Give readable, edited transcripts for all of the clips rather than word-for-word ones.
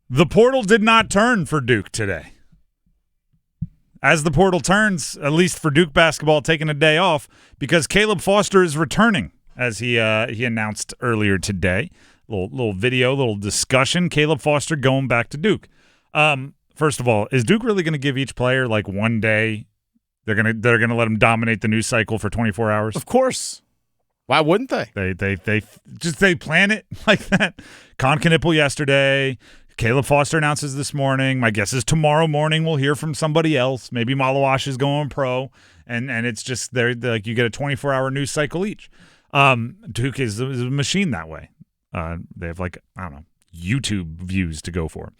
The portal did not turn for Duke today. As the portal turns, at least for Duke basketball, taking a day off because Caleb Foster is returning, as he announced earlier today. Little video, little discussion. Caleb Foster going back to Duke. First of all, is Duke really going to give each player like one day? They're gonna let him dominate the news cycle for 24 hours. Of course. Why wouldn't they? They plan it like that. Con Knipple yesterday. Caleb Foster announces this morning. My guess is tomorrow morning we'll hear from somebody else. Maybe Malawash is going pro, and it's just they're like you get a 24-hour news cycle each. Duke is a machine that way. They have like I don't know YouTube views to go for.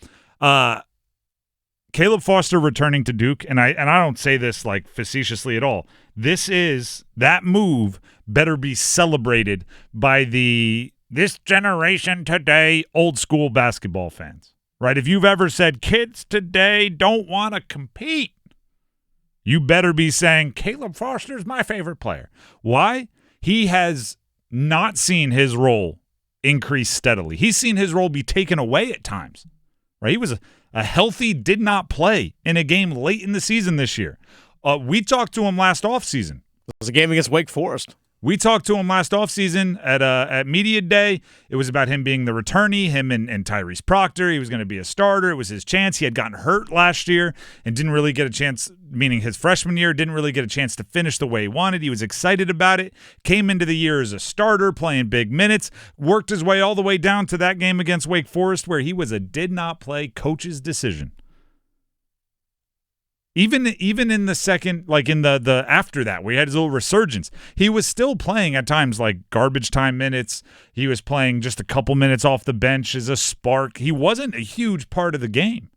Caleb Foster returning to Duke, and I don't say this like facetiously at all. That move better be celebrated by this generation today old school basketball fans, right? If you've ever said kids today don't want to compete, you better be saying Caleb Foster's my favorite player. Why? He has not seen his role increase steadily. He's seen his role be taken away at times, right? He was a healthy did not play in a game late in the season this year. We talked to him last offseason. It was a game against Wake Forest. We talked to him last offseason at Media Day. It was about him being the returnee, him and Tyrese Proctor. He was going to be a starter. It was his chance. He had gotten hurt last year and didn't really get a chance, meaning his freshman year, didn't really get a chance to finish the way he wanted. He was excited about it, came into the year as a starter, playing big minutes, worked his way all the way down to that game against Wake Forest where he was a did not play coach's decision. Even in the second, like in the after that, where he had his little resurgence, he was still playing at times like garbage time minutes. He was playing just a couple minutes off the bench as a spark. He wasn't a huge part of the game.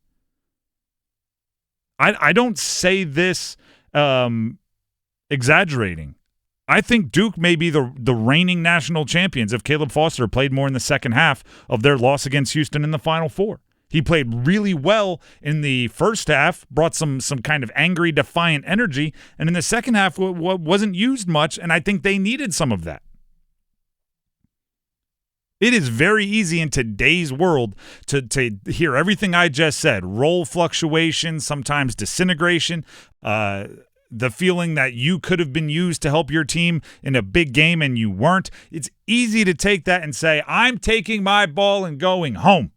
I don't say this exaggerating. I think Duke may be the reigning national champions if Caleb Foster played more in the second half of their loss against Houston in the Final Four. He played really well in the first half, brought some kind of angry, defiant energy, and in the second half wasn't used much, and I think they needed some of that. It is very easy in today's world to hear everything I just said, role fluctuation, sometimes disintegration, the feeling that you could have been used to help your team in a big game and you weren't. It's easy to take that and say, I'm taking my ball and going home.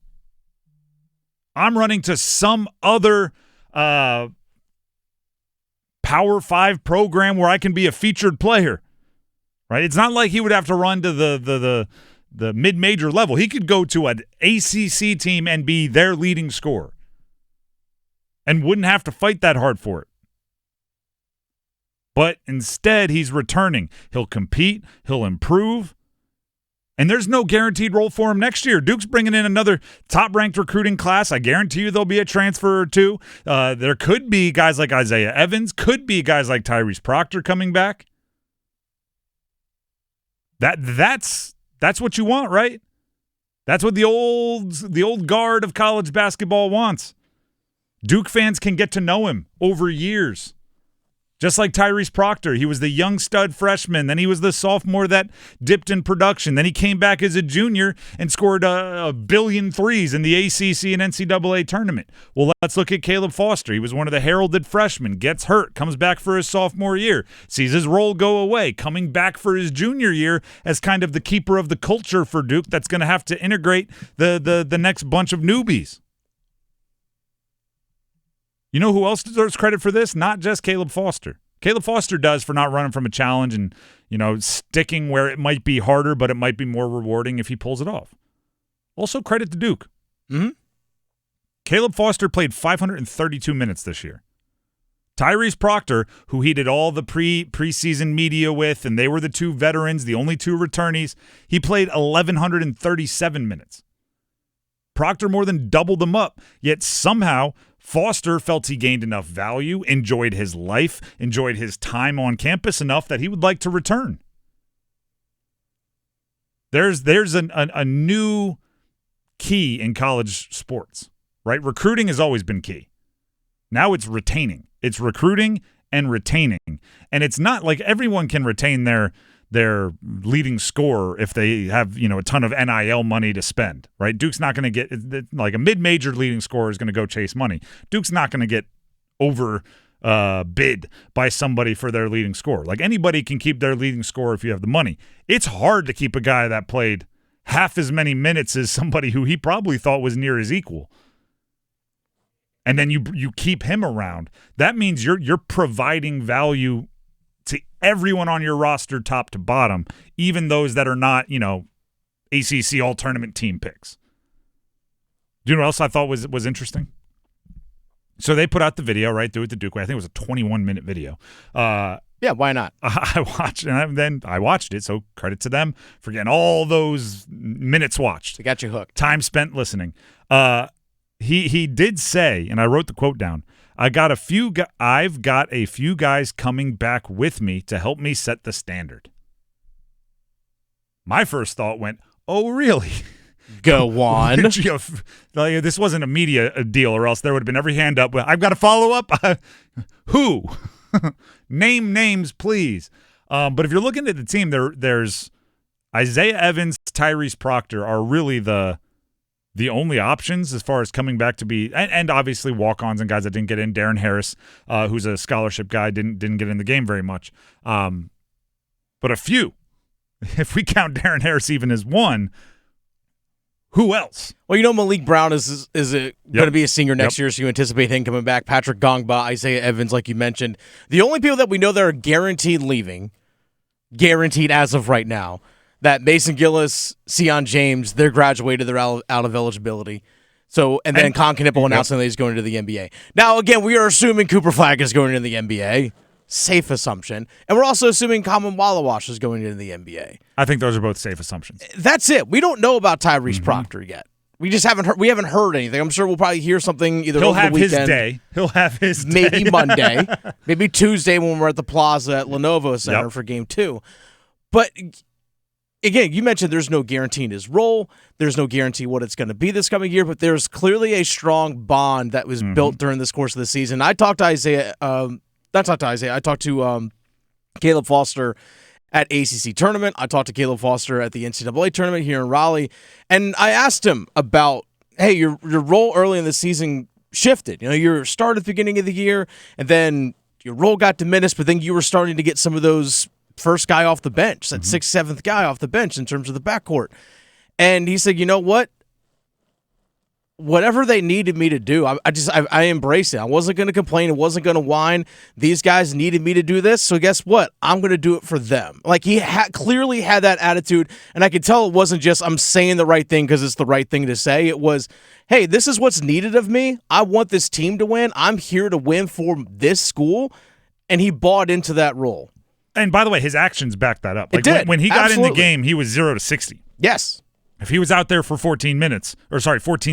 I'm running to some other Power 5 program where I can be a featured player, right? It's not like he would have to run to the mid-major level. He could go to an ACC team and be their leading scorer and wouldn't have to fight that hard for it. But instead, he's returning. He'll compete. He'll improve. And there's no guaranteed role for him next year. Duke's bringing in another top-ranked recruiting class. I guarantee you there'll be a transfer or two. There could be guys like Isaiah Evans, could be guys like Tyrese Proctor coming back. That's what you want, right? That's what the old guard of college basketball wants. Duke fans can get to know him over years. Just like Tyrese Proctor, he was the young stud freshman. Then he was the sophomore that dipped in production. Then he came back as a junior and scored a billion threes in the ACC and NCAA tournament. Well, let's look at Caleb Foster. He was one of the heralded freshmen, gets hurt, comes back for his sophomore year, sees his role go away, coming back for his junior year as kind of the keeper of the culture for Duke that's going to have to integrate the next bunch of newbies. You know who else deserves credit for this? Not just Caleb Foster. Caleb Foster does for not running from a challenge and, sticking where it might be harder, but it might be more rewarding if he pulls it off. Also, credit to Duke. Mm-hmm. Caleb Foster played 532 minutes this year. Tyrese Proctor, who he did all the preseason media with, and they were the two veterans, the only two returnees, he played 1,137 minutes. Proctor more than doubled them up, yet somehow Foster felt he gained enough value, enjoyed his life, enjoyed his time on campus enough that he would like to return. There's a new key in college sports, right? Recruiting has always been key. Now it's retaining. It's recruiting and retaining. And it's not like everyone can retain their their leading scorer if they have, a ton of NIL money to spend, right? Duke's not going to get like a mid-major leading scorer is going to go chase money. Duke's not going to get over bid by somebody for their leading scorer. Like anybody can keep their leading scorer if you have the money. It's hard to keep a guy that played half as many minutes as somebody who he probably thought was near his equal. And then you keep him around. That means you're providing value to everyone on your roster, top to bottom, even those that are not, ACC all-tournament team picks. Do you know what else I thought was interesting? So they put out the video, right? Do it the Duke way. I think it was a 21-minute video. Yeah, why not? I watched it, so credit to them for getting all those minutes watched. They got you hooked. Time spent listening. He did say, and I wrote the quote down, I've got a few guys coming back with me to help me set the standard. My first thought went, oh, really? Go on. This wasn't a media deal, or else there would have been every hand up. I've got to follow up. Who? Name names, please. But if you're looking at the team, there's Isaiah Evans, Tyrese Proctor are really the only options as far as coming back to be, and obviously walk-ons and guys that didn't get in. Darren Harris, who's a scholarship guy, didn't get in the game very much. But a few. If we count Darren Harris even as one, who else? Well, Malik Brown is going to be a senior next year, so you anticipate him coming back. Patrick Gongba, Isaiah Evans, like you mentioned. The only people that we know that are guaranteed leaving, guaranteed as of right now, that Mason Gillis, Sion James, they're graduated, they're out of eligibility. So, and then Con Knipple announcing that he's going to the NBA. Now, again, we are assuming Cooper Flagg is going to the NBA. Safe assumption. And we're also assuming Common Wallawash is going into the NBA. I think those are both safe assumptions. That's it. We don't know about Tyrese Proctor yet. We just haven't heard anything. I'm sure we'll probably hear something either over the weekend. He'll have his day. Maybe Monday. Maybe Tuesday when we're at the Plaza at Lenovo Center for Game 2. But again, you mentioned there's no guarantee in his role. There's no guarantee what it's going to be this coming year, but there's clearly a strong bond that was built during this course of the season. I talked to Isaiah I talked to Caleb Foster at ACC tournament. I talked to Caleb Foster at the NCAA tournament here in Raleigh, and I asked him about, hey, your role early in the season shifted. You started at the beginning of the year, and then your role got diminished, but then you were starting to get some of those first guy off the bench, that sixth, seventh guy off the bench in terms of the backcourt. And he said, you know what? Whatever they needed me to do, I embraced it. I wasn't going to complain. I wasn't going to whine. These guys needed me to do this, so guess what? I'm going to do it for them. Like, he clearly had that attitude, and I could tell it wasn't just I'm saying the right thing because it's the right thing to say. It was, hey, this is what's needed of me. I want this team to win. I'm here to win for this school, and he bought into that role. And by the way, his actions backed that up. Like, it did. When he got in the game, he was 0 to 60. Yes. If he was out there for 14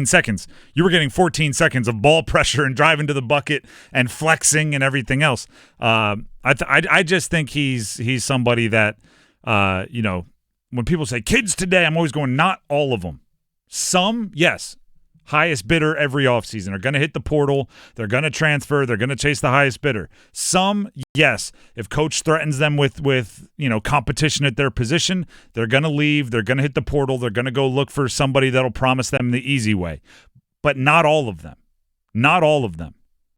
seconds, you were getting 14 seconds of ball pressure and driving to the bucket and flexing and everything else. I just think he's somebody that, when people say kids today, I'm always going, not all of them. Some, yes. Highest bidder every offseason are going to hit the portal. They're going to transfer. They're going to chase the highest bidder. Some, yes, if coach threatens them with competition at their position, they're going to leave. They're going to hit the portal. They're going to go look for somebody that'll promise them the easy way. But not all of them. Not all of them.